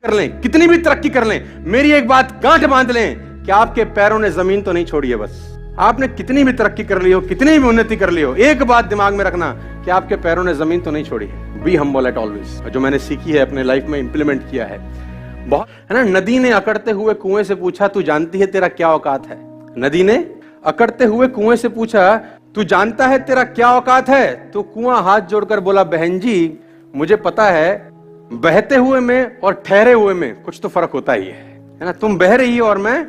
कर लें, कितनी भी तरक्की कर लें, मेरी एक बात गांठ बांध लें कि आपके पैरों ने जमीन तो नहीं छोड़ी है। बस आपने कितनी भी तरक्की कर ली हो, कितनी भी उन्नति कर ली हो, एक बात दिमाग में रखना कि आपके पैरों ने जमीन तो नहीं छोड़ी है। बी हम्बल एट ऑलवेज, जो मैंने सीखी है अपने लाइफ में इंप्लीमेंट किया है बहुत, है ना। नदी ने अकड़ते हुए कुएं से पूछा, तू जानती है तेरा क्या औकात है? नदी ने अकड़ते हुए कुएं से पूछा, तू जानता है तेरा क्या औकात है? तो कुआं हाथ जोड़कर बोला, बहन जी मुझे पता है, बहते हुए में और ठहरे हुए में कुछ तो फर्क होता ही है ना। तुम बह रही हो और मैं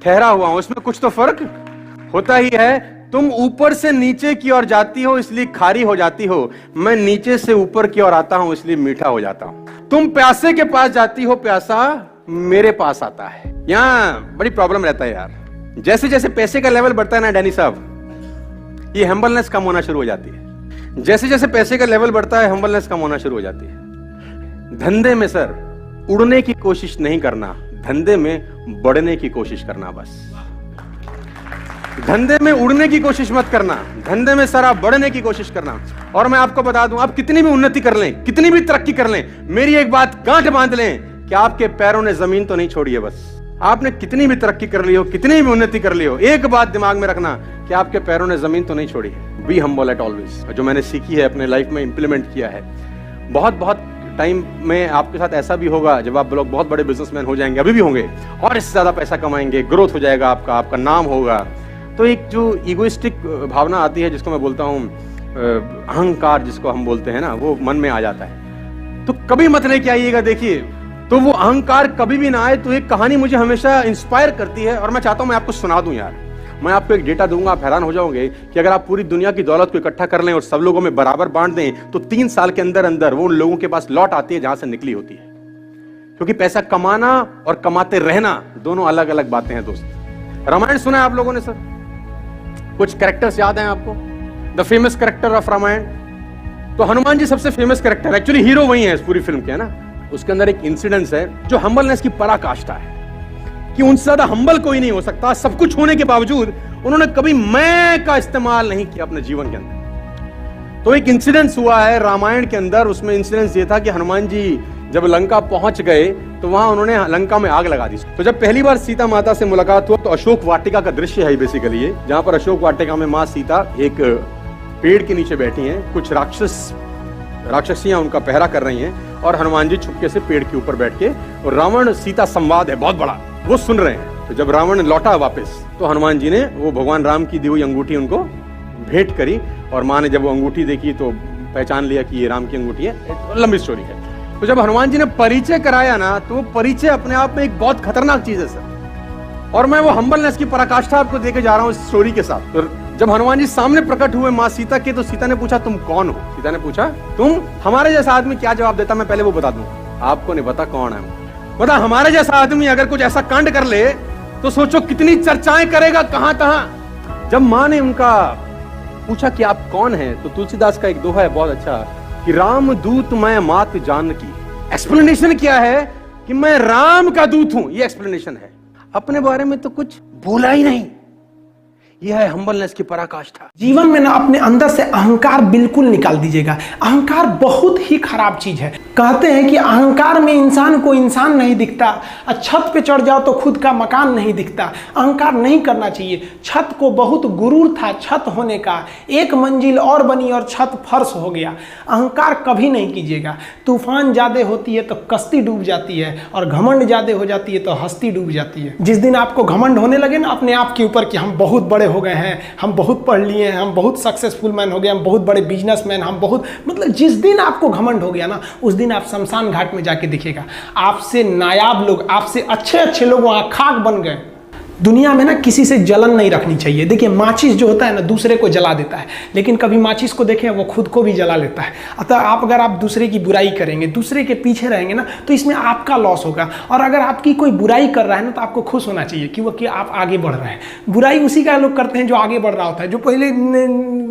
ठहरा हुआ हूं, उसमें कुछ तो फर्क होता ही है। तुम ऊपर से नीचे की ओर जाती हो इसलिए खारी हो जाती हो, मैं नीचे से ऊपर की ओर आता हूं इसलिए मीठा हो जाता हूं। तुम प्यासे के पास जाती हो, प्यासा मेरे पास आता है। यहां बड़ी प्रॉब्लम रहता है यार, जैसे जैसे पैसे का लेवल बढ़ता है ना डैनी साहब, ये हम्बलनेस कम होना शुरू हो जाती है। जैसे जैसे पैसे का लेवल बढ़ता है हम्बलनेस कम होना शुरू हो जाती है। धंधे में सर उड़ने की कोशिश नहीं करना, धंधे में बढ़ने की कोशिश करना। बस धंधे में उड़ने की कोशिश मत करना, धंधे में सर आप बढ़ने की कोशिश करना। और मैं आपको बता दूं, आप कितनी भी उन्नति कर लें, कितनी भी तरक्की कर लें, मेरी एक बात गांठ बांध लें कि आपके पैरों ने जमीन तो नहीं छोड़ी है। बस आपने कितनी भी तरक्की कर ली हो, कितनी भी उन्नति कर ली हो, एक बात दिमाग में रखना कि आपके पैरों ने जमीन तो नहीं छोड़ी है। बी हम्बल एट ऑलवेज, जो मैंने सीखी है अपने लाइफ में इंप्लीमेंट किया है बहुत टाइम में। आपके साथ ऐसा भी होगा जब आप लोग बहुत बड़े बिजनेसमैन हो जाएंगे, अभी भी होंगे, और इससे ज्यादा पैसा कमाएंगे, ग्रोथ हो जाएगा, आपका नाम होगा, तो एक जो इगोइस्टिक भावना आती है जिसको मैं बोलता हूं अहंकार जिसको हम बोलते हैं ना, वो मन में आ जाता है। तो कभी मत लेके आइएगा। देखिए, तो वो अहंकार कभी भी ना आए। तो एक कहानी मुझे हमेशा इंस्पायर करती है और मैं चाहता हूं मैं आपको सुना दूं यार। मैं आपको एक डेटा दूंगा, आप हैरान हो जाओगे कि अगर आप पूरी दुनिया की दौलत को इकट्ठा कर लें और सब लोगों में बराबर बांट दें तो 3 साल के अंदर अंदर वो उन लोगों के पास लौट आती है जहां से निकली होती है। क्योंकि पैसा कमाना और कमाते रहना दोनों अलग अलग बातें हैं दोस्त। रामायण सुना है आप लोगों ने सर? कुछ कैरेक्टर्स याद हैं आपको? The famous character of Ramayana, तो हनुमान जी सबसे फेमस कैरेक्टर, एक्चुअली हीरो वही है इस पूरी फिल्म के, है ना। उसके अंदर एक इंसिडेंस है जो हम्बलनेस की पराकाष्ठा है कि उनसे ज्यादा हम्बल कोई नहीं हो सकता। सब कुछ होने के बावजूद उन्होंने कभी मैं का इस्तेमाल नहीं किया अपने जीवन के अंदर। तो एक इंसिडेंस हुआ है रामायण के अंदर, उसमें इंसिडेंस ये था कि हनुमान जी जब लंका पहुंच गए तो वहां उन्होंने लंका में आग लगा दी। तो जब पहली बार सीता माता से मुलाकात हुआ तो अशोक वाटिका का दृश्य है बेसिकली ये, जहां पर अशोक वाटिका में मां सीता एक पेड़ के नीचे बैठी हैं, कुछ राक्षसियां उनका पहरा कर रही हैं और हनुमान जी छुपके से पेड़ के ऊपर बैठ के, और रावण सीता संवाद है बहुत बड़ा, वो सुन रहे हैं। तो जब रावण लौटा वापस तो हनुमान जी ने वो भगवान राम की दी हुई अंगूठी उनको भेंट करी, और मां ने जब वो अंगूठी देखी तो पहचान लिया कि ये राम की अंगूठी है। लंबी स्टोरी है। तो जब हनुमान जी ने परिचय कराया ना, तो वो परिचय अपने आप में एक बहुत खतरनाक चीज है सर। और मैं वो हम्बलनेस की पराकाष्ठा आपको देके जा रहा हूं इस स्टोरी के साथ। तो जब हनुमान जी सामने प्रकट हुए मां सीता के, तो सीता ने पूछा तुम कौन हो? सीता ने पूछा तुम हमारे जैसा आदमी क्या जवाब देता? मैं पहले वो बता दूं, आपको नहीं पता कौन है। मतलब हमारे जैसा आदमी अगर कुछ ऐसा कांड कर ले तो सोचो कितनी चर्चाएं करेगा कहां कहां। जब मां ने उनका पूछा कि आप कौन हैं, तो तुलसीदास का एक दोहा है बहुत अच्छा कि राम दूत मैं मात जानकी। एक्सप्लेनेशन क्या है कि मैं राम का दूत हूं, ये एक्सप्लेनेशन है। अपने बारे में तो कुछ बोला ही नहीं। यह है हम्बलनेस की पराकाष्ठा। जीवन में ना अपने अंदर से अहंकार बिल्कुल निकाल दीजिएगा। अहंकार बहुत ही खराब चीज है। कहते हैं कि अहंकार में इंसान को इंसान नहीं दिखता, छत पे चढ़ जाओ तो खुद का मकान नहीं दिखता। अहंकार नहीं करना चाहिए। छत को बहुत गुरूर था छत होने का, एक मंजिल और बनी और छत फर्श हो गया। अहंकार कभी नहीं कीजिएगा। तूफान ज्यादा होती है तो कश्ती डूब जाती है, और घमंड ज्यादा हो जाती है तो हस्ती डूब जाती है। जिस दिन आपको घमंड होने लगे ना अपने आप के ऊपर कि हम बहुत बड़े हो गए हैं, हम बहुत पढ़ लिए हैं, हम बहुत सक्सेसफुल मैन हो गए, हम बहुत बड़े बिजनेसमैन, हम बहुत, मतलब जिस दिन आपको घमंड हो गया ना, उस दिन आप शमशान घाट में जाके देखिएगा आपसे नायाब लोग, आपसे अच्छे अच्छे लोग वहां खाक बन गए। दुनिया में ना किसी से जलन नहीं रखनी चाहिए। देखिए माचिस जो होता है ना दूसरे को जला देता है, लेकिन कभी माचिस को देखें वो खुद को भी जला लेता है। अतः आप दूसरे की बुराई करेंगे, दूसरे के पीछे रहेंगे ना, तो इसमें आपका लॉस होगा। और अगर आपकी कोई बुराई कर रहा है ना, तो आपको खुश होना चाहिए कि आप आगे बढ़ रहे हैं। बुराई उसी का लोग करते हैं जो आगे बढ़ रहा होता है। जो पहले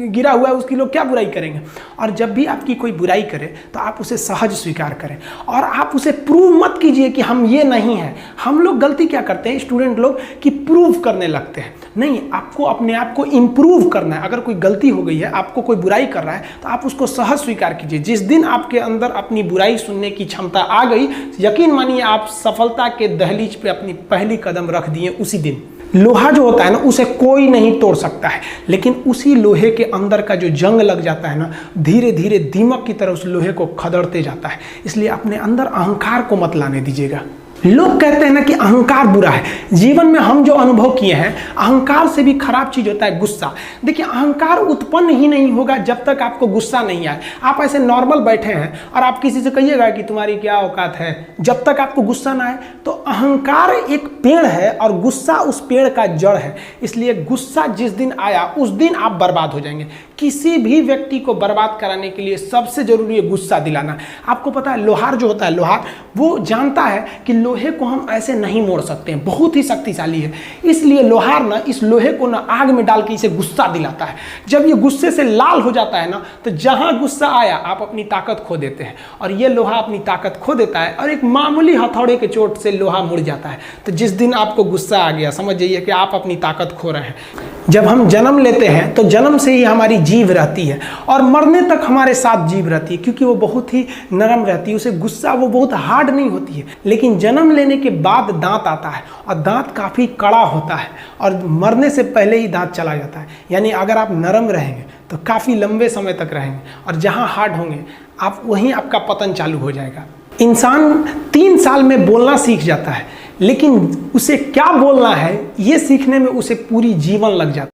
गिरा हुआ है उसकी लोग क्या बुराई करेंगे। और जब भी आपकी कोई बुराई करे तो आप उसे सहज स्वीकार करें, और आप उसे प्रूव मत कीजिए कि हम ये नहीं हैं। हम लोग गलती क्या करते हैं स्टूडेंट लोग, कि डिप्रूव करने लगते हैं। नहीं, आपको अपने आप को इम्प्रूव करना है। अगर कोई गलती हो गई है, आपको कोई बुराई कर रहा है, तो आप उसको सहज स्वीकार कीजिए। जिस दिन आपके अंदर अपनी बुराई सुनने की क्षमता आ गई, यकीन मानिए आप सफलता के दहलीज पे अपनी पहली कदम रख दिए उसी दिन। लोहा जो होता है ना, उसे कोई नहीं तोड़ सकता है, लेकिन उसी लोहे के अंदर का जो जंग लग जाता है ना, धीरे धीरे दीमक की तरह उस लोहे को खदड़ते जाता है। इसलिए अपने अंदर अहंकार को मत लाने दीजिएगा। लोग कहते हैं ना कि अहंकार बुरा है। जीवन में हम जो अनुभव किए हैं, अहंकार से भी खराब चीज होता है गुस्सा। देखिए, अहंकार उत्पन्न ही नहीं होगा जब तक आपको गुस्सा नहीं आए। आप ऐसे नॉर्मल बैठे हैं और आप किसी से कहिएगा कि तुम्हारी क्या औकात है, जब तक आपको गुस्सा ना आए। तो अहंकार एक पेड़ है और गुस्सा उस पेड़ का जड़ है। इसलिए गुस्सा जिस दिन आया उस दिन आप बर्बाद हो जाएंगे। किसी भी व्यक्ति को बर्बाद कराने के लिए सबसे जरूरी है गुस्सा दिलाना। आपको पता है, लोहार जो होता है, लोहार वो जानता है कि लोहे को हम ऐसे नहीं मोड़ सकते हैं, बहुत ही शक्तिशाली है। इसलिए लोहार ना इस लोहे को ना आग में डाल के इसे गुस्सा दिलाता है। जब ये गुस्से से लाल हो जाता है ना, तो जहां गुस्सा आया आप अपनी ताकत खो देते हैं। और ये लोहा अपनी ताकत खो देता है और एक मामूली हथौड़े के चोट से लोहा मुड़ जाता है। तो जिस दिन आपको गुस्सा आ गया, समझ जाइए कि आप अपनी ताकत खो रहे हैं। जब हम जन्म लेते हैं तो जन्म से ही हमारी जीभ रहती है और मरने तक हमारे साथ जीभ रहती है, क्योंकि वो बहुत ही नरम रहती है। उसे गुस्सा वो बहुत हार्ड नहीं होती है। लेकिन जन्म लेने के बाद दांत आता है और दांत काफ़ी कड़ा होता है और मरने से पहले ही दांत चला जाता है। यानी अगर आप नरम रहेंगे तो काफ़ी लंबे समय तक रहेंगे, और जहाँ हार्ड होंगे आप वहीं आपका पतन चालू हो जाएगा। इंसान 3 साल में बोलना सीख जाता है, लेकिन उसे क्या बोलना है ये सीखने में उसे पूरी जीवन लग जाता है।